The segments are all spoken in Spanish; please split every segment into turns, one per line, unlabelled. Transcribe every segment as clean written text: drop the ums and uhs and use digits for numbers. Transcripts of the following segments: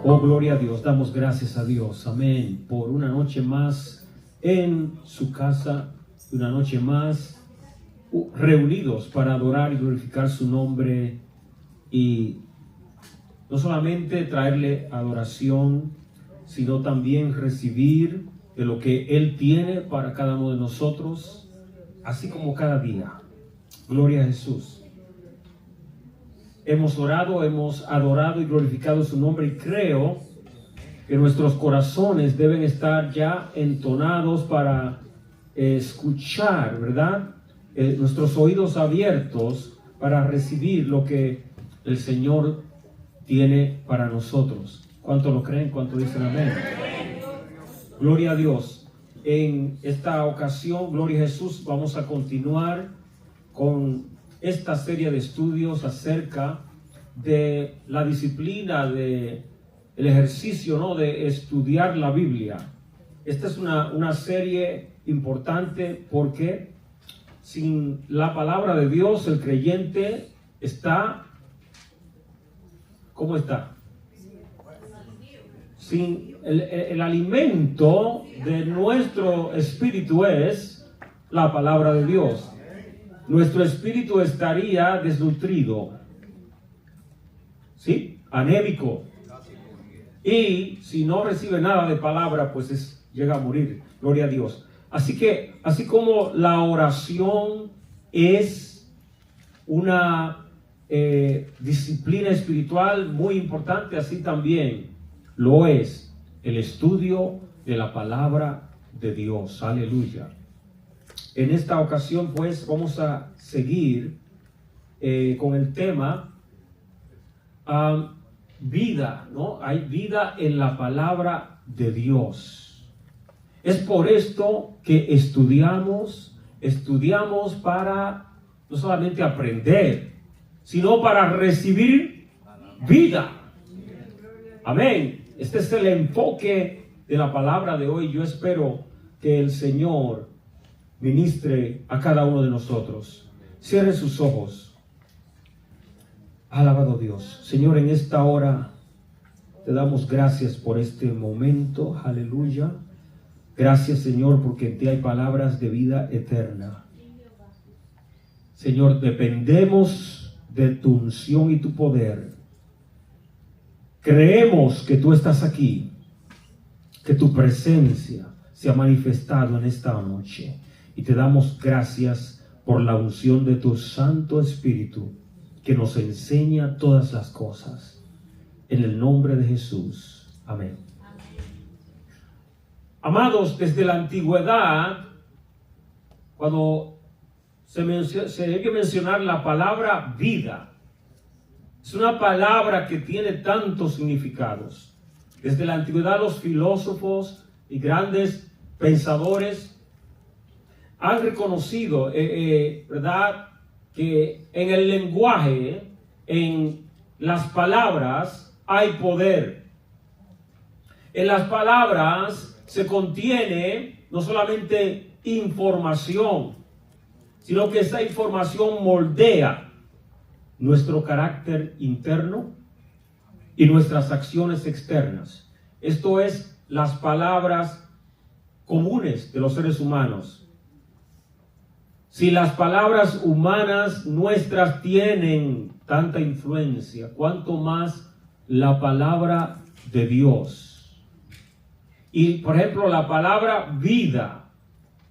Oh, gloria a Dios, damos gracias a Dios, amén, por una noche más en su casa, una noche más reunidos para adorar y glorificar su nombre y no solamente traerle adoración, sino también recibir de lo que Él tiene para cada uno de nosotros, así como cada día. Gloria a Jesús. Hemos orado, hemos adorado y glorificado su nombre y creo que nuestros corazones deben estar ya entonados para escuchar, ¿verdad? Nuestros oídos abiertos para recibir lo que el Señor tiene para nosotros. ¿Cuánto lo creen? ¿Cuánto dicen amén? Gloria a Dios. En esta ocasión, gloria a Jesús, vamos a continuar con esta serie de estudios acerca de la disciplina, de el ejercicio, ¿no?, de estudiar la Biblia. Esta es una serie importante porque sin la palabra de Dios el creyente está, ¿cómo está? Sin el alimento de nuestro espíritu es la palabra de Dios. Nuestro espíritu estaría desnutrido, ¿sí? Anémico. Y si no recibe nada de palabra, pues llega a morir. Gloria a Dios. Así que, así como la oración es una disciplina espiritual muy importante, así también lo es el estudio de la palabra de Dios. Aleluya. En esta ocasión, pues, vamos a seguir con el tema vida, ¿no? Hay vida en la palabra de Dios. Es por esto que estudiamos para no solamente aprender, sino para recibir vida. Amén. Este es el enfoque de la palabra de hoy. Yo espero que el Señor ministre a cada uno de nosotros. Cierre sus ojos. Alabado Dios. Señor, en esta hora te damos gracias por este momento. Aleluya. Gracias, Señor, porque en ti hay palabras de vida eterna. Señor, dependemos de tu unción y tu poder. Creemos que tú estás aquí, que tu presencia se ha manifestado en esta noche. Y te damos gracias por la unción de tu Santo Espíritu que nos enseña todas las cosas. En el nombre de Jesús. Amén. Amados, desde la antigüedad, cuando se debe mencionar la palabra vida, es una palabra que tiene tantos significados. Desde la antigüedad los filósofos y grandes pensadores han reconocido, ¿verdad?, que en el lenguaje, en las palabras, hay poder. En las palabras se contiene no solamente información, sino que esa información moldea nuestro carácter interno y nuestras acciones externas. Esto es las palabras comunes de los seres humanos. Si las palabras humanas nuestras tienen tanta influencia, ¿cuánto más la palabra de Dios? Y, por ejemplo, la palabra vida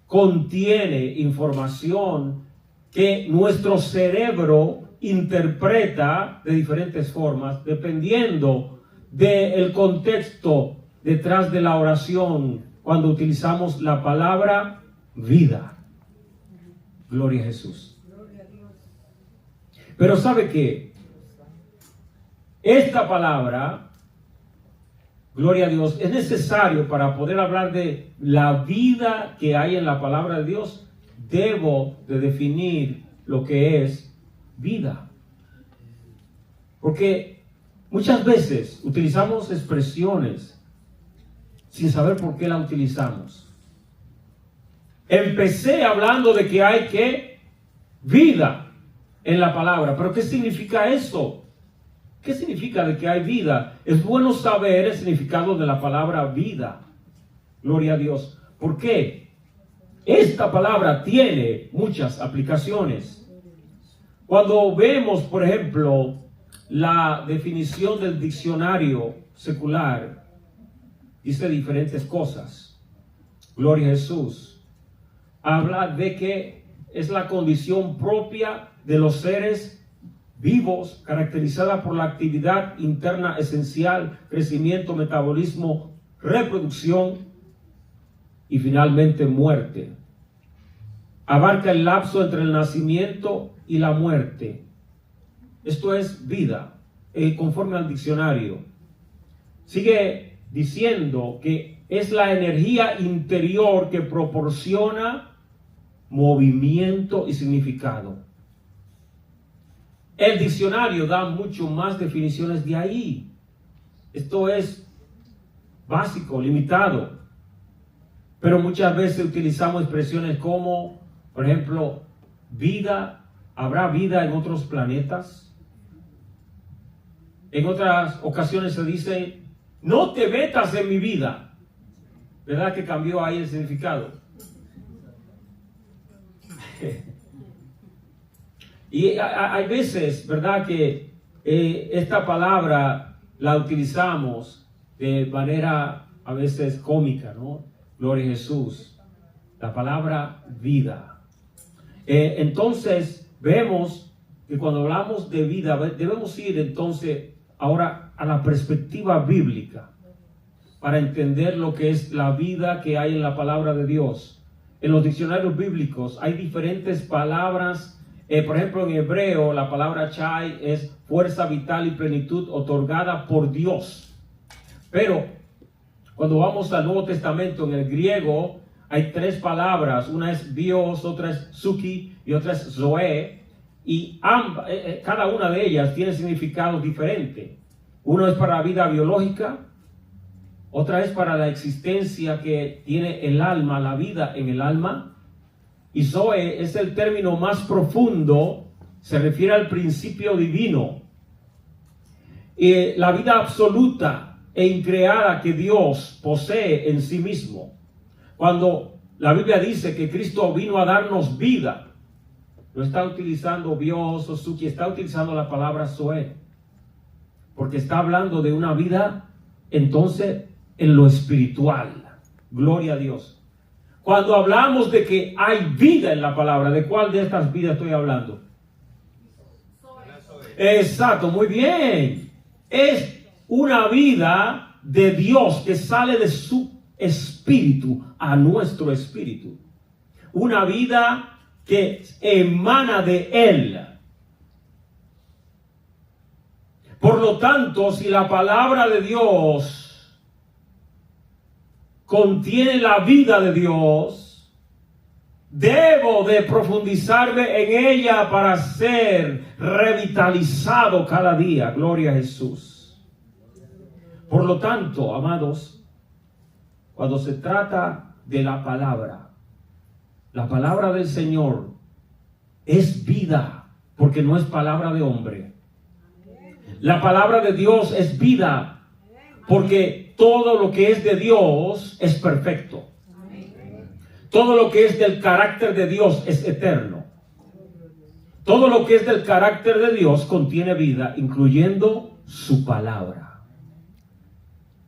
contiene información que nuestro cerebro interpreta de diferentes formas, dependiendo del contexto detrás de la oración, cuando utilizamos la palabra vida. Gloria a Jesús. Pero ¿sabe qué? Esta palabra, gloria a Dios, es necesario para poder hablar de la vida que hay en la palabra de Dios. Debo de definir lo que es vida. Porque muchas veces utilizamos expresiones sin saber por qué la utilizamos. Empecé hablando de que hay vida en la palabra. ¿Pero qué significa eso? ¿Qué significa de que hay vida? Es bueno saber el significado de la palabra vida. Gloria a Dios. ¿Por qué? Esta palabra tiene muchas aplicaciones. Cuando vemos, por ejemplo, la definición del diccionario secular, dice diferentes cosas. Gloria a Jesús. Habla de que es la condición propia de los seres vivos, caracterizada por la actividad interna esencial, crecimiento, metabolismo, reproducción y finalmente muerte. Abarca el lapso entre el nacimiento y la muerte. Esto es vida, conforme al diccionario. Sigue diciendo que es la energía interior que proporciona movimiento y significado. El diccionario da mucho más definiciones de ahí. Esto es básico, limitado. Pero muchas veces utilizamos expresiones como, por ejemplo, vida. ¿Habrá vida en otros planetas? En otras ocasiones se dice, no te metas en mi vida. ¿Verdad que cambió ahí el significado? Y hay veces, ¿verdad?, que esta palabra la utilizamos de manera a veces cómica, ¿no? Gloria a Jesús. La palabra vida. Entonces, vemos que cuando hablamos de vida, debemos ir entonces ahora a la perspectiva bíblica para entender lo que es la vida que hay en la palabra de Dios. En los diccionarios bíblicos hay diferentes palabras. Por ejemplo, en hebreo, la palabra chai es fuerza vital y plenitud otorgada por Dios. Pero cuando vamos al Nuevo Testamento, en el griego, hay tres palabras. Una es bios, otra es suki y otra es zoe. Y cada una de ellas tiene significado diferente. Uno es para la vida biológica, otra es para la existencia que tiene el alma, la vida en el alma. Y Zoe es el término más profundo, se refiere al principio divino. La vida absoluta e increada que Dios posee en sí mismo. Cuando la Biblia dice que Cristo vino a darnos vida, no está utilizando bios o suki, está utilizando la palabra Zoe. Porque está hablando de una vida, entonces, en lo espiritual. Gloria a Dios. Cuando hablamos de que hay vida en la palabra, ¿de cuál de estas vidas estoy hablando? Exacto, muy bien. Es una vida de Dios que sale de su espíritu a nuestro espíritu. Una vida que emana de Él. Por lo tanto, si la palabra de Dios contiene la vida de Dios, debo de profundizarme en ella para ser revitalizado cada día. Gloria a Jesús. Por lo tanto, amados, cuando se trata de la palabra del Señor es vida, porque no es palabra de hombre. La palabra de Dios es vida, porque todo lo que es de Dios es perfecto. Todo lo que es del carácter de Dios es eterno. Todo lo que es del carácter de Dios contiene vida, incluyendo su palabra.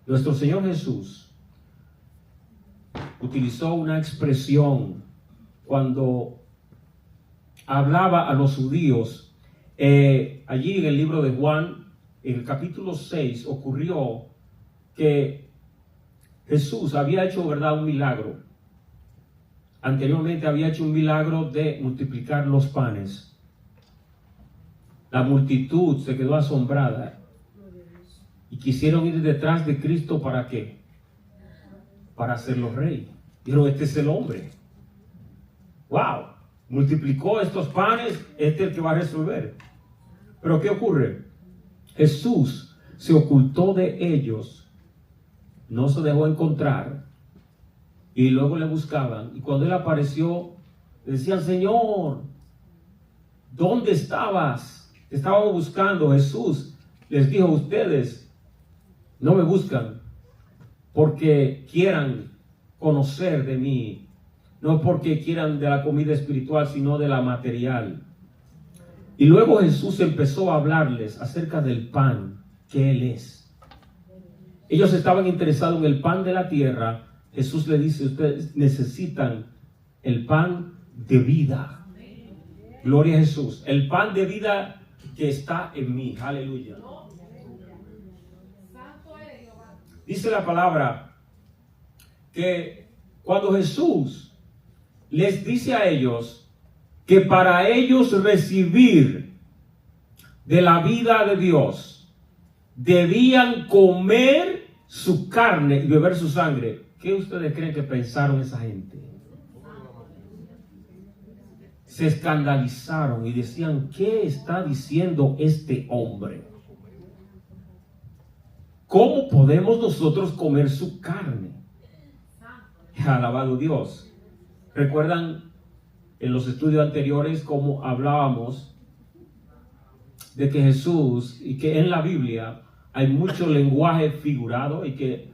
Nuestro Señor Jesús utilizó una expresión cuando hablaba a los judíos. Allí en el libro de Juan, en el capítulo 6, ocurrió que Jesús había hecho, ¿verdad?, un milagro. Anteriormente había hecho un milagro de multiplicar los panes. La multitud se quedó asombrada y quisieron ir detrás de Cristo. ¿Para qué? Para hacerlo rey. Dijeron, este es el hombre. ¡Wow! Multiplicó estos panes, este es el que va a resolver. Pero ¿qué ocurre? Jesús se ocultó de ellos, no se dejó encontrar, y luego le buscaban. Y cuando él apareció, le decían, Señor, ¿dónde estabas? Te estábamos buscando. Jesús les dijo: ustedes no me buscan porque quieran conocer de mí, no porque quieran de la comida espiritual, sino de la material. Y luego Jesús empezó a hablarles acerca del pan que Él es. Ellos estaban interesados en el pan de la tierra. Jesús le dice: ustedes necesitan el pan de vida. Gloria a Jesús. El pan de vida que está en mí. Aleluya. Dice la palabra que cuando Jesús les dice a ellos que para ellos recibir de la vida de Dios debían comer su carne y beber su sangre, ¿qué ustedes creen que pensaron esa gente? Se escandalizaron y decían: ¿qué está diciendo este hombre? ¿Cómo podemos nosotros comer su carne? Alabado Dios. ¿Recuerdan en los estudios anteriores cómo hablábamos de que Jesús, y que en la Biblia hay mucho lenguaje figurado y que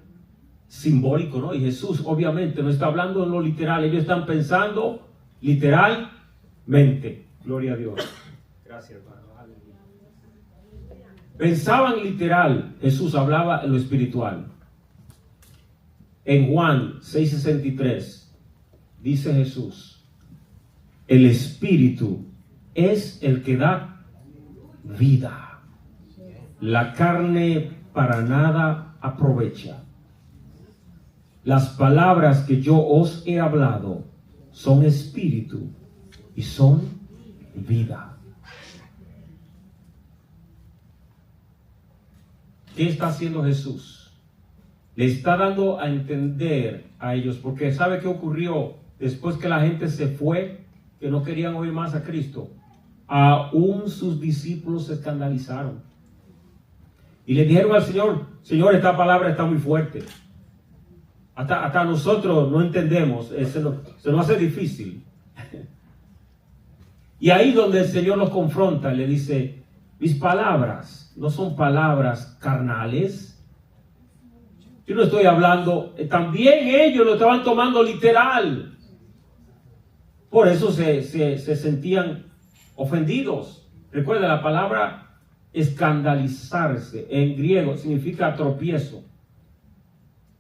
simbólico, ¿no? Y Jesús obviamente no está hablando en lo literal, ellos están pensando literalmente. Gloria a Dios. Gracias, hermano. Pensaban literal, Jesús hablaba en lo espiritual. En Juan 6:63 dice Jesús: el espíritu es el que da vida. La carne para nada aprovecha. Las palabras que yo os he hablado son espíritu y son vida. ¿Qué está haciendo Jesús? Le está dando a entender a ellos, porque ¿sabe qué ocurrió después que la gente se fue? Que no querían oír más a Cristo. Aún sus discípulos se escandalizaron y le dijeron al Señor: Señor, esta palabra está muy fuerte. Hasta nosotros no entendemos, se nos hace difícil. Y ahí donde el Señor los confronta, le dice: mis palabras no son palabras carnales. Yo no estoy hablando, también ellos lo estaban tomando literal. Por eso se sentían ofendidos. Recuerda, la palabra escandalizarse en griego significa tropiezo.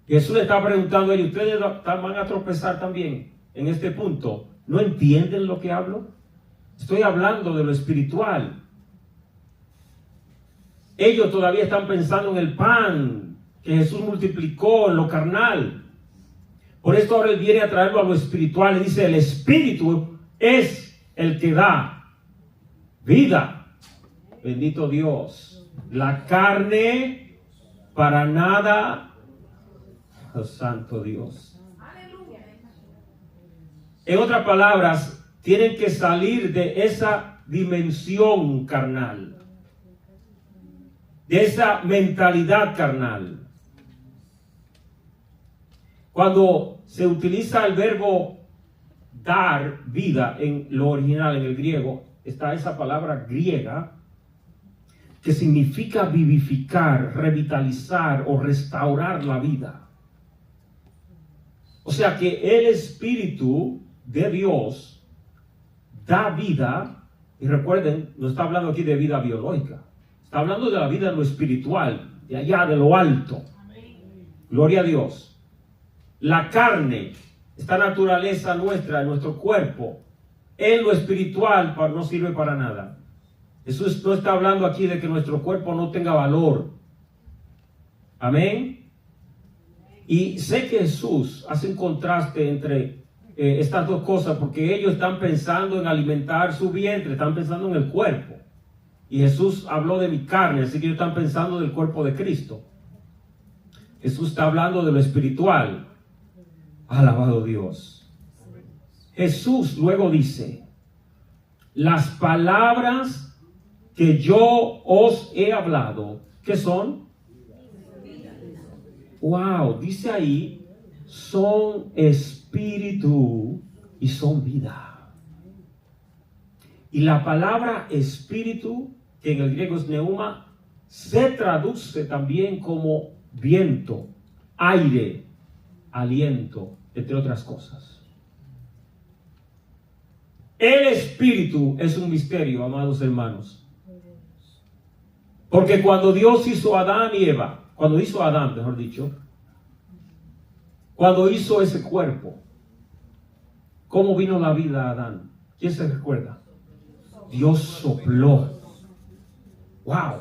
Jesús le está preguntando a ellos: ¿ustedes van a tropezar también en este punto? ¿No entienden lo que hablo? Estoy hablando de lo espiritual. Ellos todavía están pensando en el pan que Jesús multiplicó, en lo carnal. Por esto ahora Él viene a traerlo a lo espiritual. Y dice: el espíritu es el que da vida. Bendito Dios. La carne para nada. Oh, santo Dios. En otras palabras, tienen que salir de esa dimensión carnal, de esa mentalidad carnal. Cuando se utiliza el verbo dar vida en lo original, en el griego, está esa palabra griega que significa vivificar, revitalizar o restaurar la vida. O sea que el Espíritu de Dios da vida, y recuerden, no está hablando aquí de vida biológica. Está hablando de la vida en lo espiritual, de allá, de lo alto. Gloria a Dios. La carne, esta naturaleza nuestra, nuestro cuerpo, en lo espiritual no sirve para nada. Jesús no está hablando aquí de que nuestro cuerpo no tenga valor. Amén. Y sé que Jesús hace un contraste entre estas dos cosas, porque ellos están pensando en alimentar su vientre, están pensando en el cuerpo. Y Jesús habló de mi carne, así que ellos están pensando del cuerpo de Cristo. Jesús está hablando de lo espiritual. Alabado Dios. Jesús luego dice: las palabras que yo os he hablado, ¿qué son? Wow, dice ahí, son espíritu y son vida. Y la palabra espíritu, que en el griego es neuma, se traduce también como viento, aire, aliento, entre otras cosas. El Espíritu es un misterio, amados hermanos. Porque cuando Dios hizo a Adán y Eva, cuando hizo a Adán, mejor dicho, cuando hizo ese cuerpo, ¿cómo vino la vida a Adán? ¿Quién se recuerda? Dios sopló. ¡Wow!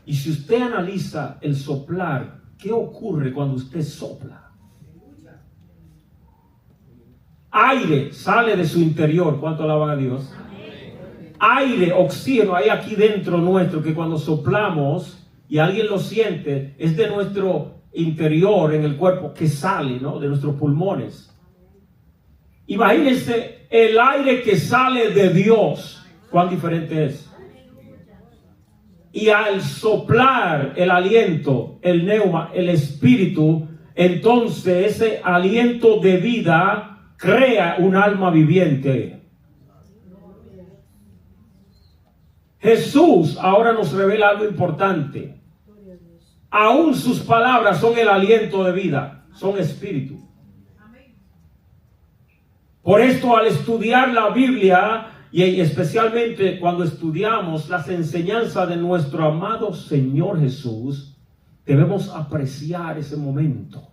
Y si usted analiza el soplar, ¿qué ocurre cuando usted sopla? Aire sale de su interior. ¿Cuánto alaban a Dios? Aire, oxígeno, hay aquí dentro nuestro que cuando soplamos y alguien lo siente, es de nuestro interior en el cuerpo que sale, ¿no? De nuestros pulmones. Imagínense el aire que sale de Dios, cuán diferente es. Y al soplar el aliento, el neuma, el espíritu, entonces ese aliento de vida crea un alma viviente. Jesús ahora nos revela algo importante. Aún sus palabras son el aliento de vida, son espíritu. Por esto, al estudiar la Biblia, y especialmente cuando estudiamos las enseñanzas de nuestro amado Señor Jesús, debemos apreciar ese momento.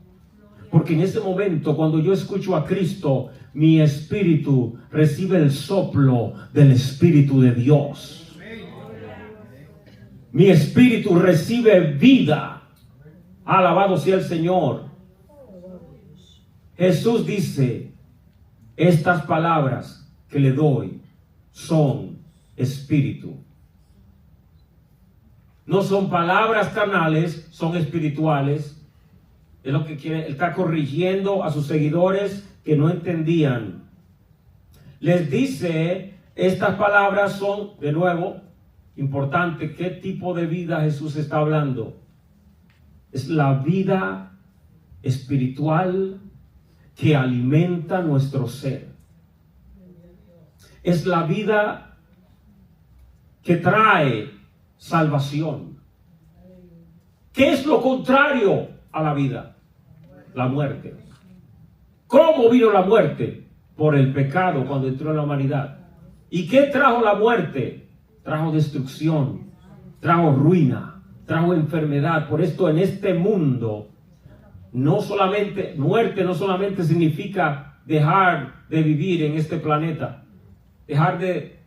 Porque en ese momento, cuando yo escucho a Cristo, mi espíritu recibe el soplo del Espíritu de Dios. Mi espíritu recibe vida. Alabado sea el Señor. Jesús dice, estas palabras que le doy son espíritu. No son palabras carnales, son espirituales. Es lo que quiere. Él está corrigiendo a sus seguidores que no entendían. Les dice, estas palabras son, de nuevo, importante. ¿Qué tipo de vida Jesús está hablando? Es la vida espiritual que alimenta nuestro ser. Es la vida que trae salvación. ¿Qué es lo contrario a la vida? La muerte. ¿Cómo vino la muerte? Por el pecado cuando entró en la humanidad. ¿Y qué trajo la muerte? Trajo destrucción, trajo ruina, trajo enfermedad. Por esto en este mundo, no solamente, muerte no solamente significa dejar de vivir en este planeta, dejar de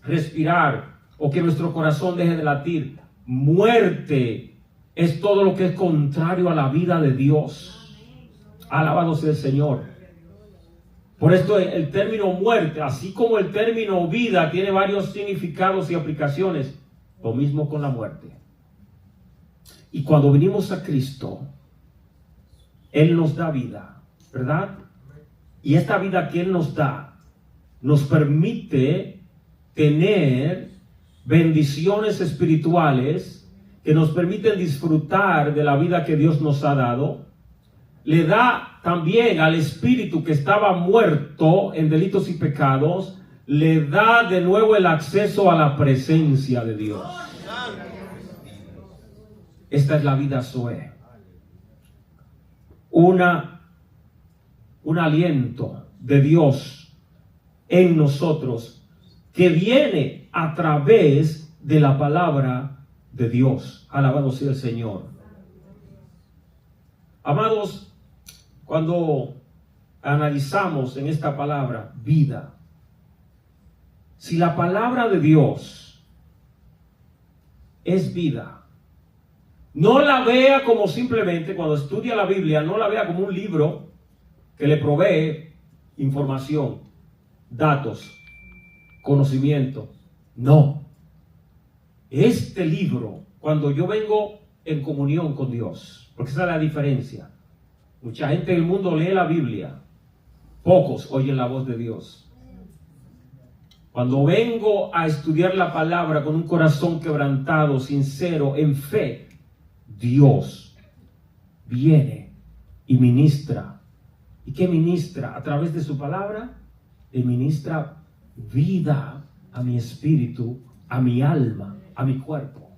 respirar o que nuestro corazón deje de latir. Muerte es todo lo que es contrario a la vida de Dios. Alabado sea el Señor. Por esto el término muerte, así como el término vida, tiene varios significados y aplicaciones. Lo mismo con la muerte. Y cuando venimos a Cristo, Él nos da vida, ¿verdad? Y esta vida que Él nos da, nos permite tener bendiciones espirituales que nos permiten disfrutar de la vida que Dios nos ha dado. Le da también al espíritu que estaba muerto en delitos y pecados, le da de nuevo el acceso a la presencia de Dios. Esta es la vida Zoe. Un aliento de Dios en nosotros que viene a través de la palabra de Dios. Alabado sea el Señor. Amados, cuando analizamos en esta palabra vida, si la palabra de Dios es vida, no la vea como simplemente, cuando estudia la Biblia, no la vea como un libro que le provee información, datos, conocimiento. No. Este libro, cuando yo vengo en comunión con Dios, porque esa es la diferencia. Mucha gente en el mundo lee la Biblia, pocos oyen la voz de Dios. Cuando vengo a estudiar la palabra con un corazón quebrantado, sincero, en fe, Dios viene y ministra. ¿Y qué ministra? A través de su palabra, le ministra vida a mi espíritu, a mi alma, a mi cuerpo.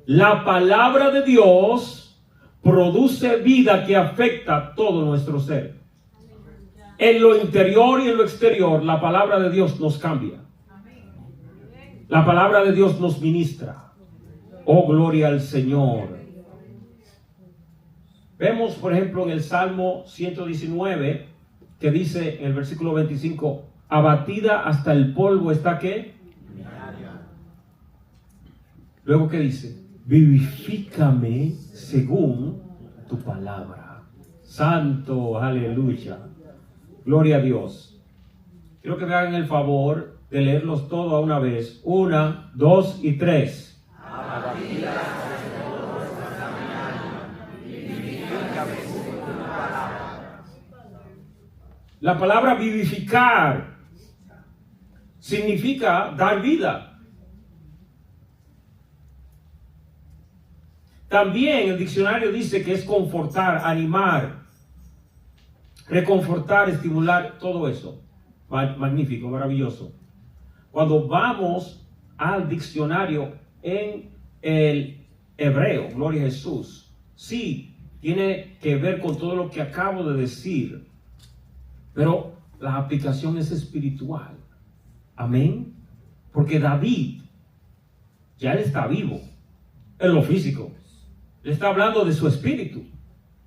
La palabra de Dios produce vida que afecta todo nuestro ser. En lo interior y en lo exterior, la palabra de Dios nos cambia. La palabra de Dios nos ministra. Oh, gloria al Señor. Vemos, por ejemplo, en el Salmo 119, que dice en el versículo 25, abatida hasta el polvo está ¿qué? Luego, ¿qué dice? Vivifícame según tu palabra. Santo, aleluya. Gloria a Dios. Quiero que me hagan el favor de leerlos todos a una vez. 1, 2 y 3. La palabra vivificar significa dar vida. También el diccionario dice que es confortar, animar, reconfortar, estimular, todo eso. Magnífico, maravilloso. Cuando vamos al diccionario en el hebreo, gloria a Jesús, sí, tiene que ver con todo lo que acabo de decir, pero la aplicación es espiritual. Amén. Porque David, ya él está vivo en lo físico. Él está hablando de su espíritu,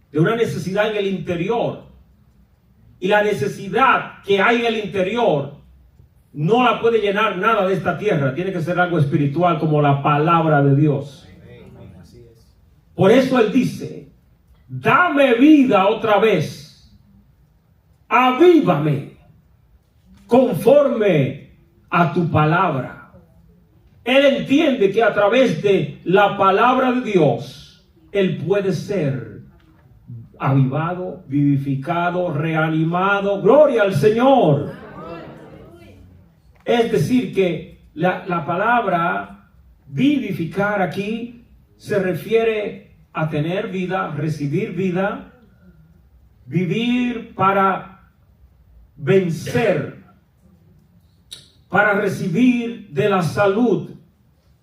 de una necesidad en el interior. Y la necesidad que hay en el interior no la puede llenar nada de esta tierra. Tiene que ser algo espiritual como la palabra de Dios. Por eso él dice, dame vida otra vez. Avívame conforme a tu palabra. Él entiende que a través de la palabra de Dios, él puede ser avivado, vivificado, reanimado. Gloria al Señor. Es decir, que la palabra vivificar aquí se refiere a tener vida, recibir vida, vivir para vencer, para recibir de la salud,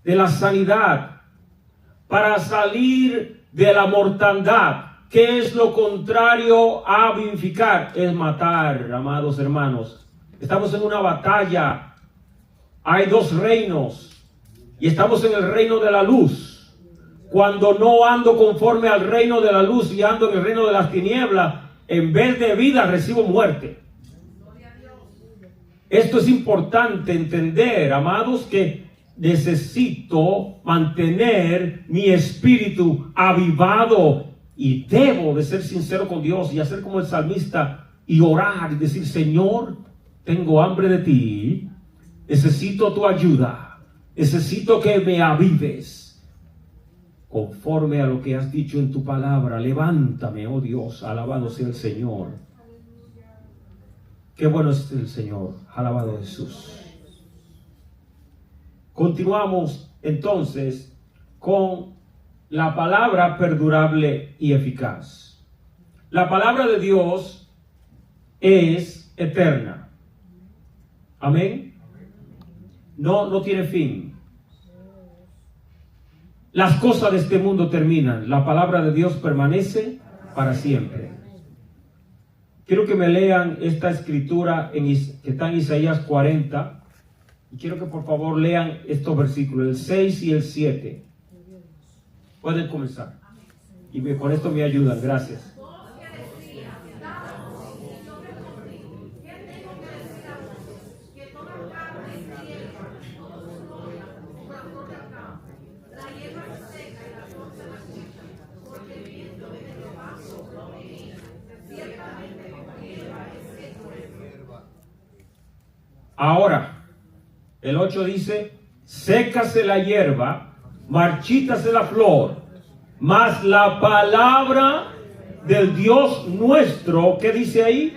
de la sanidad, para salir de la mortandad. ¿Qué es lo contrario a vivificar? Es matar, amados hermanos. Estamos en una batalla. Hay dos reinos y estamos en el reino de la luz. Cuando no ando conforme al reino de la luz y ando en el reino de las tinieblas, en vez de vida recibo muerte. Esto es importante entender, amados, que necesito mantener mi espíritu avivado y debo de ser sincero con Dios y hacer como el salmista y orar y decir, Señor, tengo hambre de ti, necesito tu ayuda, necesito que me avives conforme a lo que has dicho en tu palabra. Levántame, oh Dios, alabado sea el Señor. Qué bueno es el Señor, alabado Jesús. Continuamos entonces con la palabra perdurable y eficaz. La palabra de Dios es eterna. Amén. No tiene fin. Las cosas de este mundo terminan. La palabra de Dios permanece para siempre. Quiero que me lean esta escritura que está en Isaías 40. Y quiero que por favor lean estos versículos, el 6 y el 7. Pueden comenzar. Y con esto me ayudan. Gracias. Ahora, el 8 dice, sécase la hierba, marchítase la flor, mas la palabra del Dios nuestro, ¿qué dice ahí?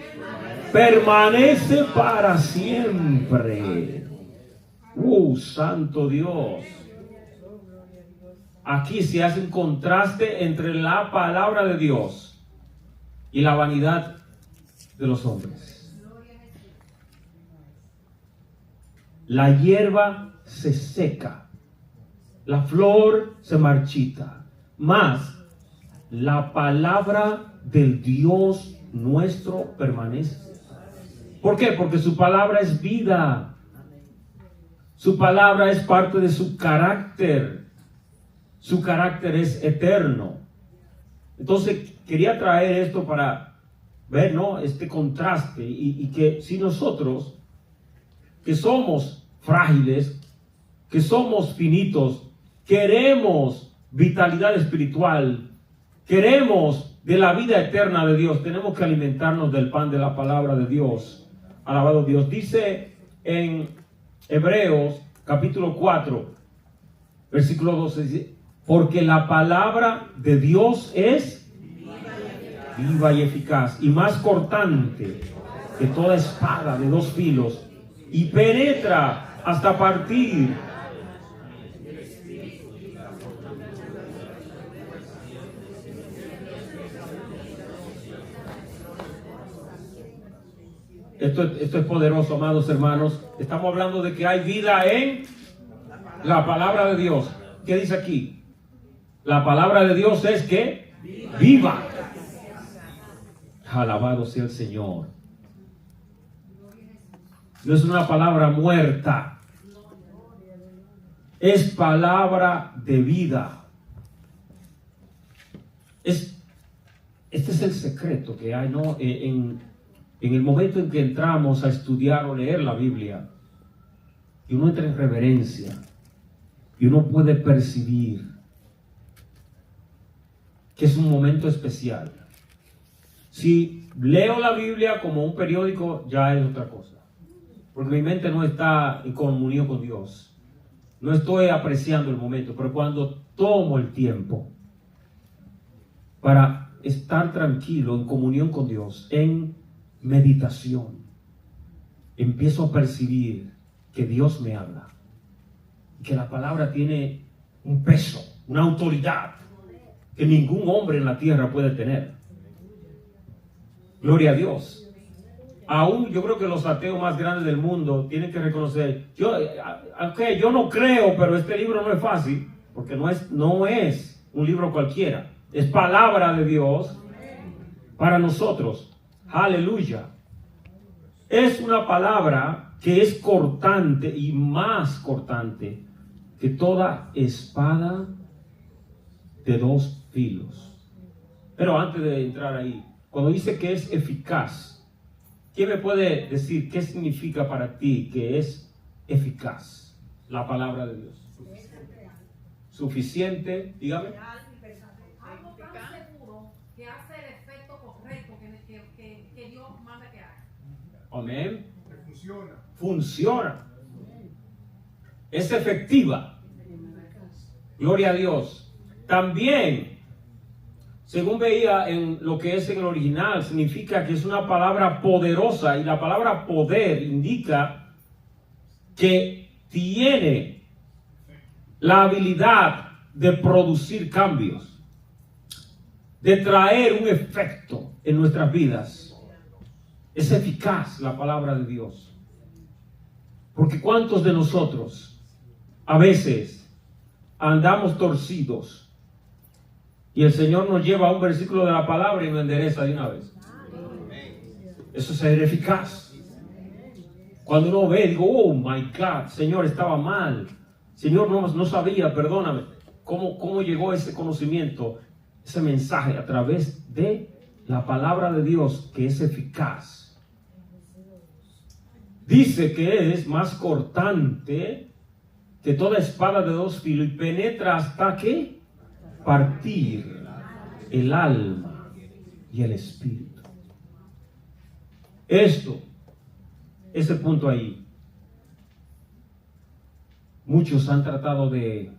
Permanece para siempre. Santo Dios. Aquí se hace un contraste entre la palabra de Dios y la vanidad de los hombres. La hierba se seca. la flor se marchita, mas la palabra del Dios nuestro permanece. ¿Por qué? Porque su palabra es vida. Su palabra es parte de su carácter. Su carácter es eterno. Entonces quería traer esto para ver, ¿no?, este contraste y que si nosotros, que somos frágiles, que somos finitos, queremos vitalidad espiritual, queremos de la vida eterna de Dios, tenemos que alimentarnos del pan de la palabra de Dios. Alabado Dios. Dice en Hebreos capítulo 4, versículo 12, dice, porque la palabra de Dios es viva y eficaz y más cortante que toda espada de dos filos y penetra hasta partir esto es poderoso, amados hermanos. Estamos hablando de que hay vida en la palabra de Dios. ¿Qué dice aquí? La palabra de Dios es que viva. Alabado sea el Señor. No es una palabra muerta. Es palabra de vida. Este es el secreto que hay, ¿no? En el momento en que entramos a estudiar o leer la Biblia, y uno entra en reverencia, y uno puede percibir que es un momento especial. Si leo la Biblia como un periódico, ya es otra cosa. Porque mi mente no está en comunión con Dios. No estoy apreciando el momento. Pero cuando tomo el tiempo para estar tranquilo, en comunión con Dios, en meditación, empiezo a percibir que Dios me habla. Que la palabra tiene un peso, una autoridad que ningún hombre en la tierra puede tener. Gloria a Dios. Aún yo creo que los ateos más grandes del mundo tienen que reconocer, aunque yo no creo, pero este libro no es fácil, porque no es un libro cualquiera, es palabra de Dios para nosotros. Aleluya. Es una palabra que es cortante y más cortante que toda espada de dos filos. Pero antes de entrar ahí, cuando dice que es eficaz, ¿quién me puede decir qué significa para ti que es eficaz la palabra de Dios? Suficiente, dígame.
Algo tan seguro que hace el efecto correcto que Dios manda que haga.
Amén. Funciona. Es efectiva. Gloria a Dios. También, según veía en lo que es en el original, significa que es una palabra poderosa, y la palabra poder indica que tiene la habilidad de producir cambios, de traer un efecto en nuestras vidas. Es eficaz la palabra de Dios. Porque ¿cuántos de nosotros a veces andamos torcidos y el Señor nos lleva a un versículo de la palabra y nos endereza de una vez? Eso es ser eficaz. Cuando uno ve, digo, oh my God, Señor, estaba mal. Señor, no sabía, perdóname. ¿Cómo llegó ese conocimiento, ese mensaje? A través de la palabra de Dios, que es eficaz. Dice que es más cortante que toda espada de dos filos y penetra hasta que partir el alma y el espíritu. Ese punto ahí, muchos han tratado de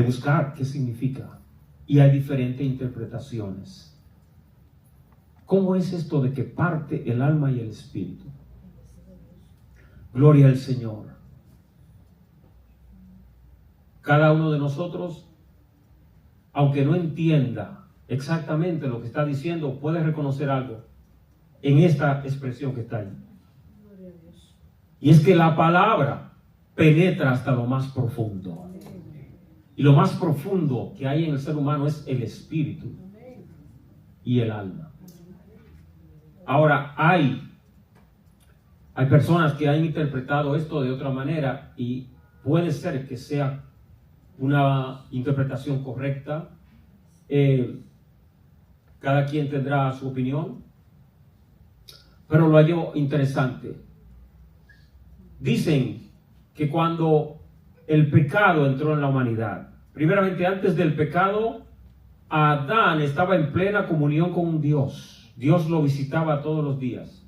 buscar qué significa, y hay diferentes interpretaciones. ¿Cómo es esto de que parte el alma y el espíritu? Gloria al Señor. Cada uno de nosotros, aunque no entienda exactamente lo que está diciendo, puede reconocer algo en esta expresión que está ahí. Y es que la palabra penetra hasta lo más profundo. Y lo más profundo que hay en el ser humano es el espíritu y el alma. Ahora, hay personas que han interpretado esto de otra manera y puede ser que sea una interpretación correcta. Cada quien tendrá su opinión, pero lo hallo interesante. Dicen que cuando el pecado entró en la humanidad, primeramente antes del pecado, Adán estaba en plena comunión con un Dios. Dios lo visitaba todos los días.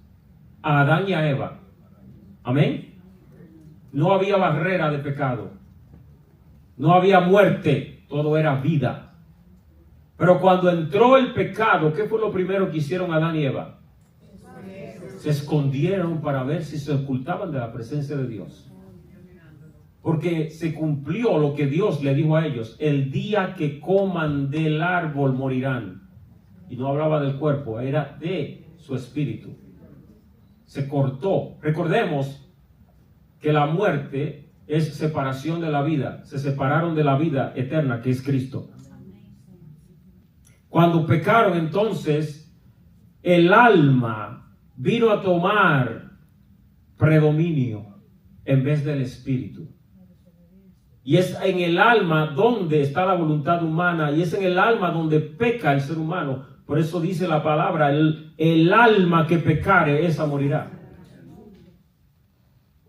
A Adán y a Eva. Amén. No había barrera de pecado. No había muerte. Todo era vida. Pero cuando entró el pecado, ¿qué fue lo primero que hicieron Adán y Eva? Se escondieron para ver si se ocultaban de la presencia de Dios. Porque se cumplió lo que Dios le dijo a ellos: el día que coman del árbol morirán. Y no hablaba del cuerpo, era de su espíritu. Se cortó. Recordemos que la muerte es separación de la vida. Se separaron de la vida eterna, que es Cristo. Cuando pecaron, entonces, el alma vino a tomar predominio en vez del espíritu. Y es en el alma donde está la voluntad humana, y es en el alma donde peca el ser humano. Por eso dice la palabra: el alma que pecare, esa morirá.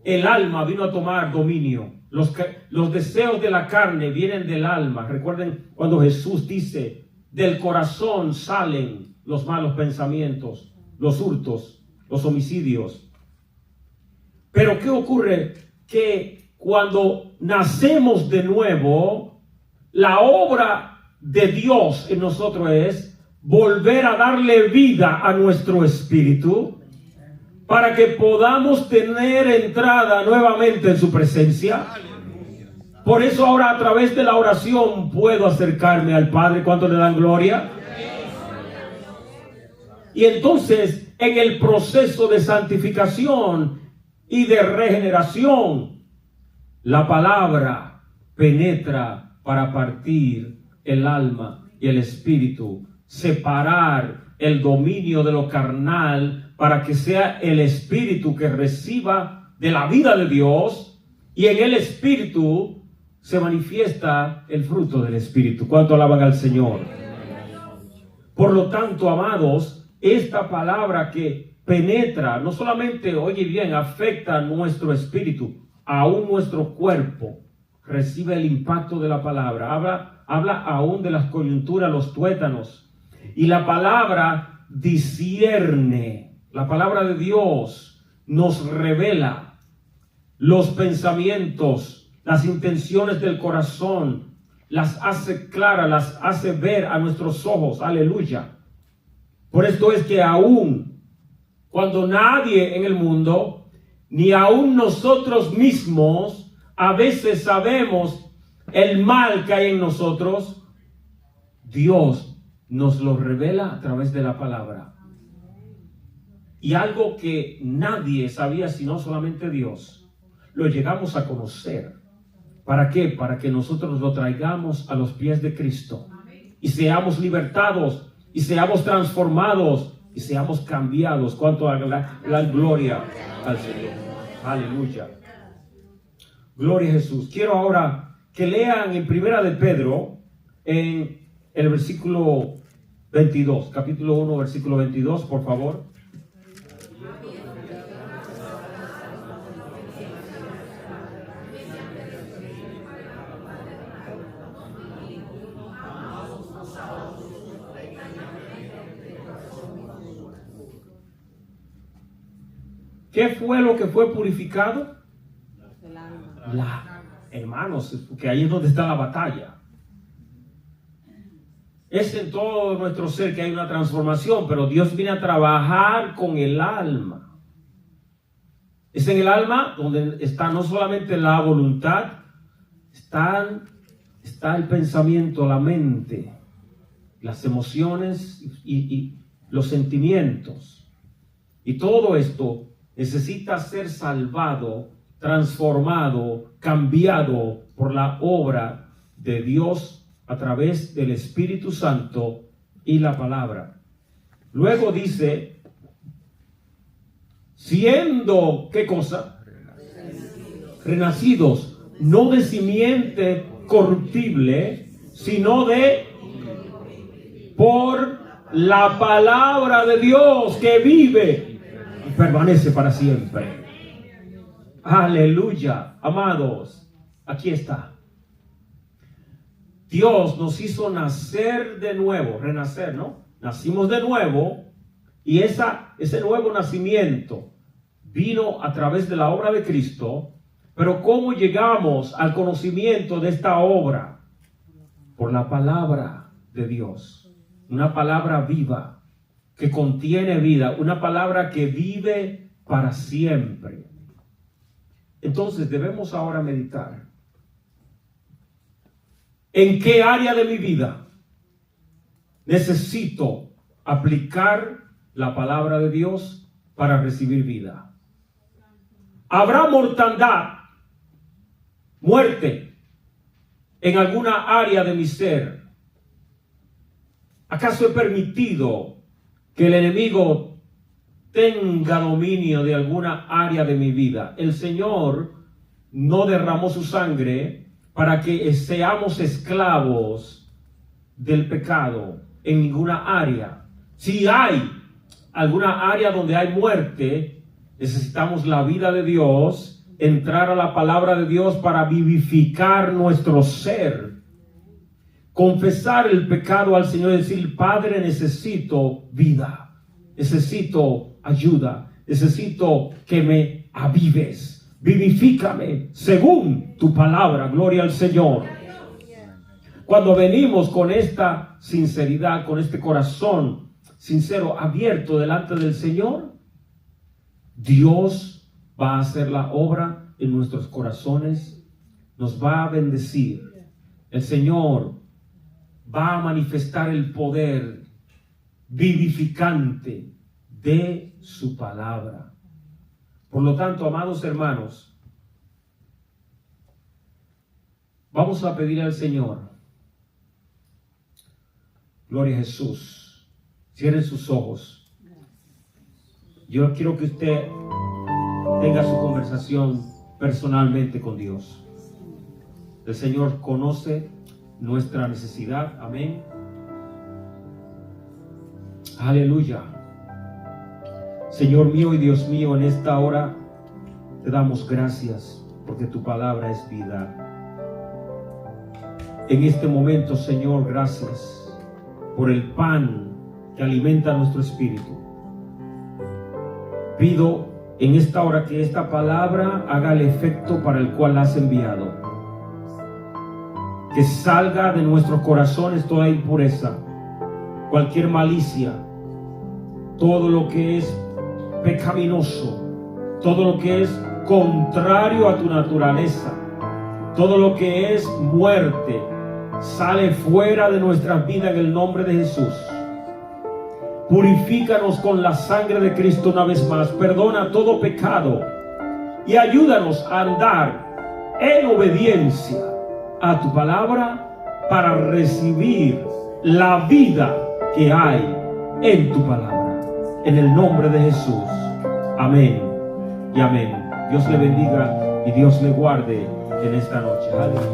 El alma vino a tomar dominio. Los deseos de la carne vienen del alma. Recuerden cuando Jesús dice: del corazón salen los malos pensamientos, los hurtos, los homicidios. Pero ¿qué ocurre? Que cuando nacemos de nuevo, la obra de Dios en nosotros es volver a darle vida a nuestro espíritu para que podamos tener entrada nuevamente en su presencia. Por eso ahora, a través de la oración, puedo acercarme al Padre. ¿Cuánto le dan gloria? Y entonces, en el proceso de santificación y de regeneración, la palabra penetra para partir el alma y el espíritu, separar el dominio de lo carnal para que sea el espíritu que reciba de la vida de Dios, y en el espíritu se manifiesta el fruto del espíritu. ¿Cuánto alaban al Señor? Por lo tanto, amados, esta palabra que penetra, no solamente, oye bien, afecta a nuestro espíritu, aún nuestro cuerpo recibe el impacto de la palabra. Habla aún de las coyunturas, los tuétanos. Y la palabra discierne. La palabra de Dios nos revela los pensamientos, las intenciones del corazón, las hace claras, las hace ver a nuestros ojos. Aleluya. Por esto es que aún cuando nadie en el mundo, ni aún nosotros mismos, a veces sabemos el mal que hay en nosotros, Dios nos lo revela a través de la palabra. Y algo que nadie sabía sino solamente Dios, lo llegamos a conocer. ¿Para qué? Para que nosotros lo traigamos a los pies de Cristo y seamos libertados y seamos transformados y seamos cambiados. ¿Cuánto la gloria al Señor? Aleluya. Gloria a Jesús. Quiero ahora que lean en Primera de Pedro, en el versículo 22, capítulo 1, versículo 22, por favor. ¿Qué fue lo que fue purificado? Hermanos, que ahí es donde está la batalla. Es en todo nuestro ser que hay una transformación, pero Dios viene a trabajar con el alma. Es en el alma donde está no solamente la voluntad, está el pensamiento, la mente, las emociones y los sentimientos. Y todo esto necesita ser salvado transformado, cambiado por la obra de Dios a través del Espíritu Santo y la palabra. Luego dice, siendo, ¿qué cosa? Renacidos, no de simiente corruptible, sino de por la palabra de Dios que vive y permanece para siempre. Aleluya, amados, aquí está. Dios nos hizo nacer de nuevo, renacer, ¿no? Nacimos de nuevo y ese nuevo nacimiento vino a través de la obra de Cristo. Pero ¿cómo llegamos al conocimiento de esta obra? Por la palabra de Dios. Una palabra viva, que contiene vida. Una palabra que vive para siempre. Entonces debemos ahora meditar. ¿En qué área de mi vida necesito aplicar la palabra de Dios para recibir vida? ¿Habrá mortandad, muerte en alguna área de mi ser? ¿Acaso he permitido que el enemigo tenga dominio de alguna área de mi vida? El Señor no derramó su sangre para que seamos esclavos del pecado en ninguna área. Si hay alguna área donde hay muerte, necesitamos la vida de Dios, entrar a la palabra de Dios para vivificar nuestro ser. Confesar el pecado al Señor y decir, Padre, necesito vida, necesito ayuda, necesito que me avives, vivifícame según tu palabra, gloria al Señor. Cuando venimos con esta sinceridad, con este corazón sincero, abierto delante del Señor, Dios va a hacer la obra en nuestros corazones, nos va a bendecir. El Señor va a manifestar el poder vivificante de su palabra. Por lo tanto, amados hermanos, vamos a pedir al Señor, gloria a Jesús, cierren sus ojos. Yo quiero que usted tenga su conversación personalmente con Dios. El Señor conoce nuestra necesidad. Amén. Aleluya. Señor mío y Dios mío, en esta hora te damos gracias porque tu palabra es vida. En este momento, Señor, gracias por el pan que alimenta nuestro espíritu. Pido en esta hora que esta palabra haga el efecto para el cual la has enviado. Que salga de nuestros corazones toda impureza, cualquier malicia, todo lo que es pecaminoso, todo lo que es contrario a tu naturaleza, todo lo que es muerte, sale fuera de nuestras vidas en el nombre de Jesús. Purifícanos con la sangre de Cristo una vez más, perdona todo pecado y ayúdanos a andar en obediencia a tu palabra para recibir la vida que hay en tu palabra. En el nombre de Jesús. Amén y amén. Dios le bendiga y Dios le guarde en esta noche. Aleluya.